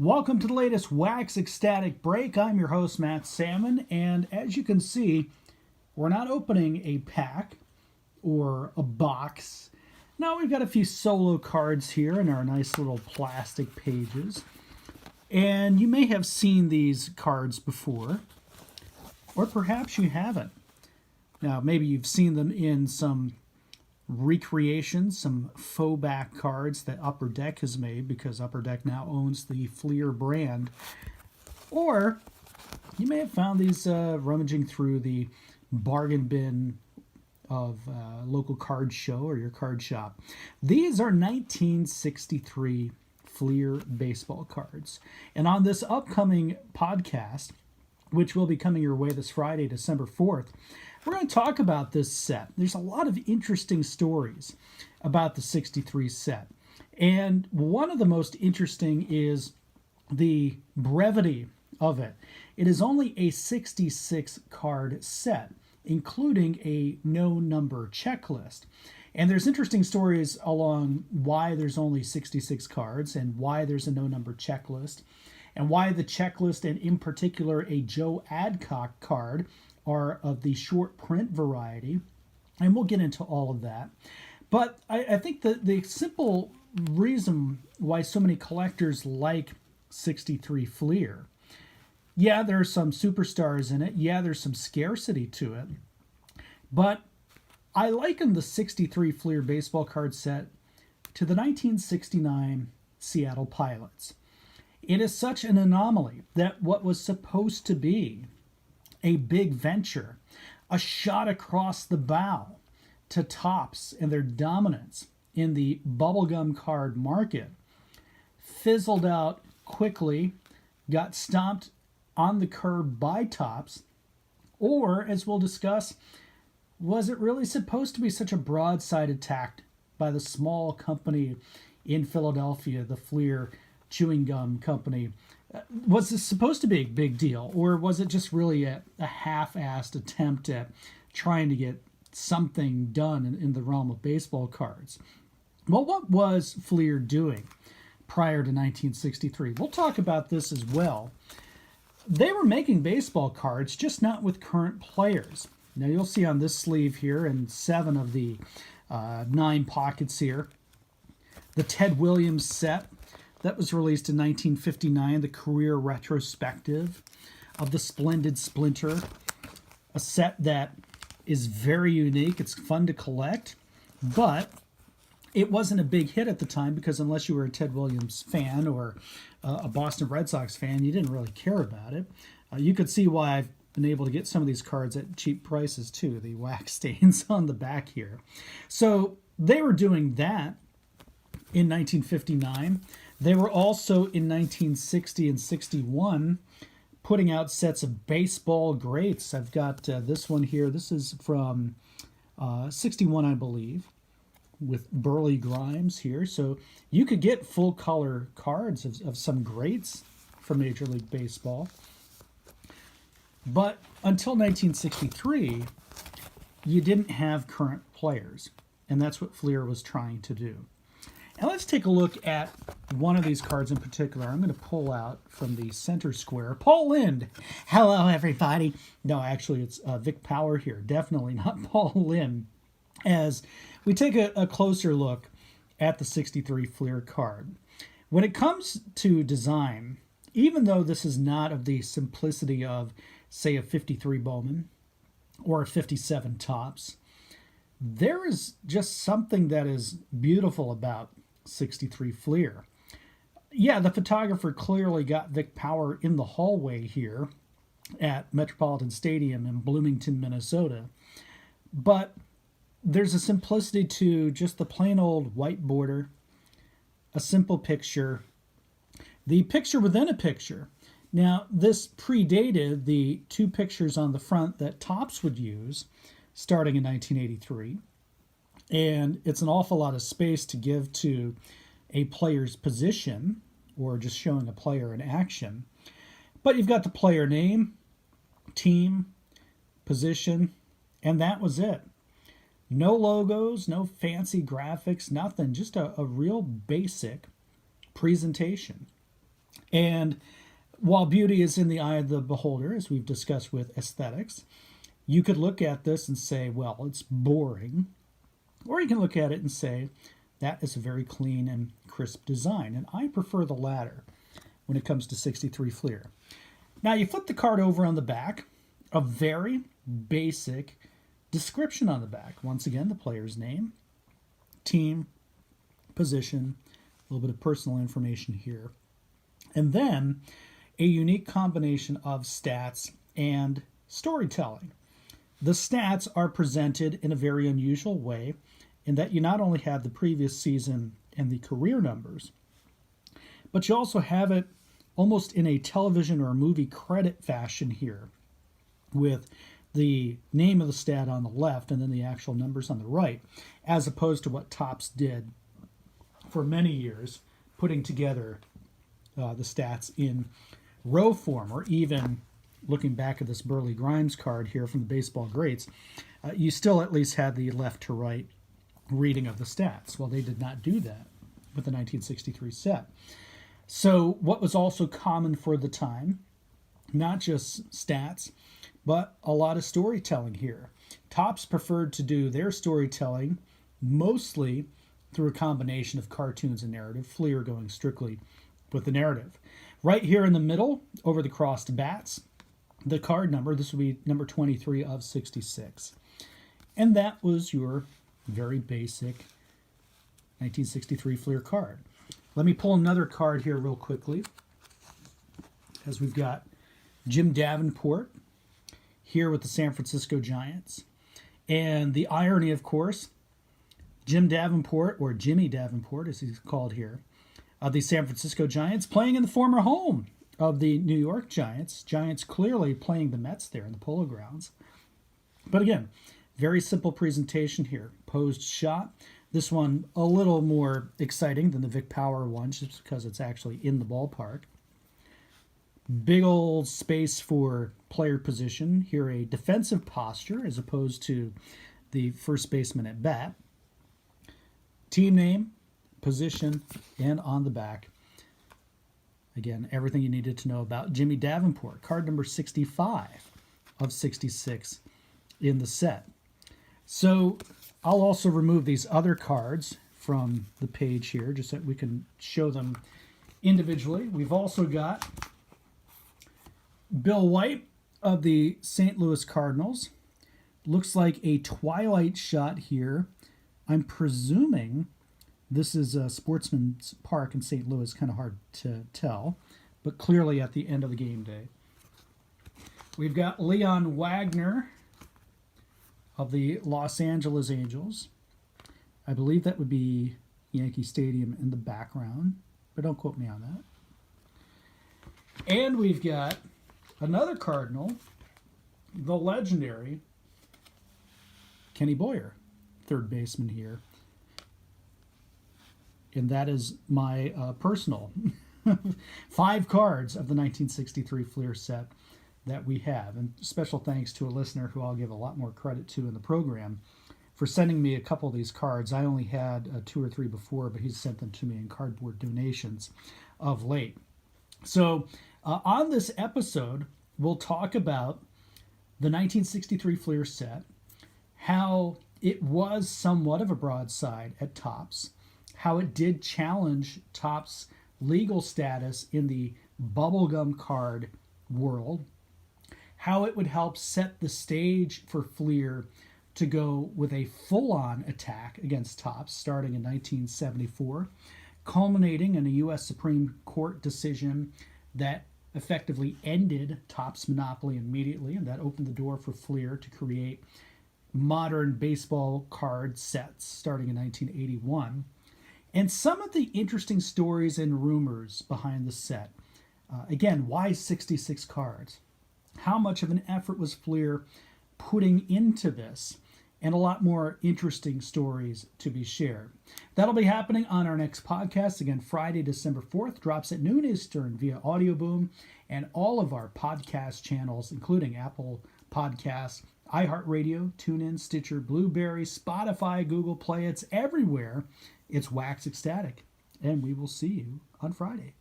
Welcome to the latest Wax Ecstatic break. I'm your host, Matt Sammon, and as you can see, we're not opening a pack or a box. No, we've got a few solo cards here in our nice little plastic pages. And you may have seen these cards before, or perhaps you haven't. Now, maybe you've seen them in some recreations, some faux back cards that Upper Deck has made because Upper Deck now owns the Fleer brand. Or you may have found these rummaging through the bargain bin of a local card show or your card shop. These are 1963 Fleer baseball cards. And on this upcoming podcast, which will be coming your way this Friday, December 4th, we're going to talk about this set. There's a lot of interesting stories about the 63 set. And one of the most interesting is the brevity of it. It is only a 66 card set, including a no number checklist. And there's interesting stories along why there's only 66 cards and why there's a no number checklist and why the checklist, and in particular a Joe Adcock card, are of the short print variety, and we'll get into all of that. But I think the simple reason why so many collectors like 63 Fleer, yeah, there are some superstars in it, yeah, there's some scarcity to it, but I liken the 63 Fleer baseball card set to the 1969 Seattle Pilots. It is such an anomaly that what was supposed to be a big venture, a shot across the bow to Topps and their dominance in the bubblegum card market, fizzled out quickly, got stomped on the curb by Topps, or, as we'll discuss, was it really supposed to be such a broadside attack by the small company in Philadelphia, the Fleer chewing gum company? Was this supposed to be a big deal, or was it just really a half-assed attempt at trying to get something done in the realm of baseball cards? Well, what was Fleer doing prior to 1963? We'll talk about this as well. They were making baseball cards, just not with current players. Now, you'll see on this sleeve here, and 7 of the 9 pockets here, the Ted Williams set. That was released in 1959, the career retrospective of the Splendid Splinter, a set that is very unique. It's fun to collect, but it wasn't a big hit at the time because unless you were a Ted Williams fan or a Boston Red Sox fan, you didn't really care about it. You could see why I've been able to get some of these cards at cheap prices too, the wax stains on the back here. So they were doing that in 1959. They were also in 1960 and 61 putting out sets of baseball greats. I've got this one here. This is from 61, I believe, with Burley Grimes here. So you could get full color cards of some greats from Major League Baseball. But until 1963, you didn't have current players. And that's what Fleer was trying to do. And let's take a look at one of these cards in particular. I'm going to pull out from the center square. Paul Lynde. Hello, everybody. No, actually, it's Vic Power here. Definitely not Paul Lynde. As we take a closer look at the 63 Fleer card. When it comes to design, even though this is not of the simplicity of, say, a 53 Bowman or a 57 Topps, there is just something that is beautiful about 63 Fleer. Yeah, the photographer clearly got Vic Power in the hallway here at Metropolitan Stadium in Bloomington, Minnesota. But there's a simplicity to just the plain old white border, a simple picture, the picture within a picture. Now, this predated the 2 pictures on the front that Topps would use starting in 1983. And it's an awful lot of space to give to a player's position or just showing a player in action. But you've got the player name, team, position, and that was it. No logos, no fancy graphics, nothing. Just a real basic presentation. And while beauty is in the eye of the beholder, as we've discussed with aesthetics, you could look at this and say, well, it's boring. Or you can look at it and say, that is a very clean and crisp design. And I prefer the latter when it comes to 63 Fleer. Now you flip the card over on the back, a very basic description on the back. Once again, the player's name, team, position, a little bit of personal information here. And then a unique combination of stats and storytelling. The stats are presented in a very unusual way in that you not only have the previous season and the career numbers, but you also have it almost in a television or a movie credit fashion here, with the name of the stat on the left and then the actual numbers on the right, as opposed to what Topps did for many years, putting together the stats in row form, or even looking back at this Burley Grimes card here from the Baseball Greats, you still at least had the left to right reading of the stats. Well, they did not do that with the 1963 set. So what was also common for the time, not just stats, but a lot of storytelling here. Topps preferred to do their storytelling mostly through a combination of cartoons and narrative, Fleer going strictly with the narrative. Right here in the middle, over the crossed bats, the card number, this will be number 23 of 66. And that was your very basic 1963 Fleer card. Let me pull another card here real quickly, as we've got Jim Davenport here with the San Francisco Giants. And the irony, of course, Jim Davenport, or Jimmy Davenport as he's called here, of the San Francisco Giants, playing in the former home of the New York Giants. Giants clearly playing the Mets there in the Polo Grounds. But again, very simple presentation here. Posed shot. This one a little more exciting than the Vic Power one, just because it's actually in the ballpark. Big old space for player position. Here a defensive posture as opposed to the first baseman at bat. Team name, position, and on the back, again, everything you needed to know about Jimmy Davenport. Card number 65 of 66 in the set. So I'll also remove these other cards from the page here just so that we can show them individually. We've also got Bill White of the St. Louis Cardinals. Looks like a twilight shot here. I'm presuming this is a Sportsman's Park in St. Louis, kind of hard to tell, but clearly at the end of the game day. We've got Leon Wagner of the Los Angeles Angels. I believe that would be Yankee Stadium in the background, but don't quote me on that. And we've got another Cardinal, the legendary Kenny Boyer, third baseman here. And that is my personal 5 cards of the 1963 Fleer set that we have. And special thanks to a listener who I'll give a lot more credit to in the program for sending me a couple of these cards. I only had 2 or 3 before, but he's sent them to me in cardboard donations of late. So on this episode, we'll talk about the 1963 Fleer set, how it was somewhat of a broadside at Topps, how it did challenge Topps' legal status in the bubblegum card world, how it would help set the stage for Fleer to go with a full-on attack against Topps starting in 1974, culminating in a U.S. Supreme Court decision that effectively ended Topps' monopoly immediately, and that opened the door for Fleer to create modern baseball card sets starting in 1981. And some of the interesting stories and rumors behind the set. Again, why 66 cards? How much of an effort was Fleer putting into this? And a lot more interesting stories to be shared. That'll be happening on our next podcast. Again, Friday, December 4th, drops at noon Eastern via Audio Boom and all of our podcast channels, including Apple Podcasts, iHeartRadio, TuneIn, Stitcher, Blueberry, Spotify, Google Play. It's everywhere. It's Wax Ecstatic. And we will see you on Friday.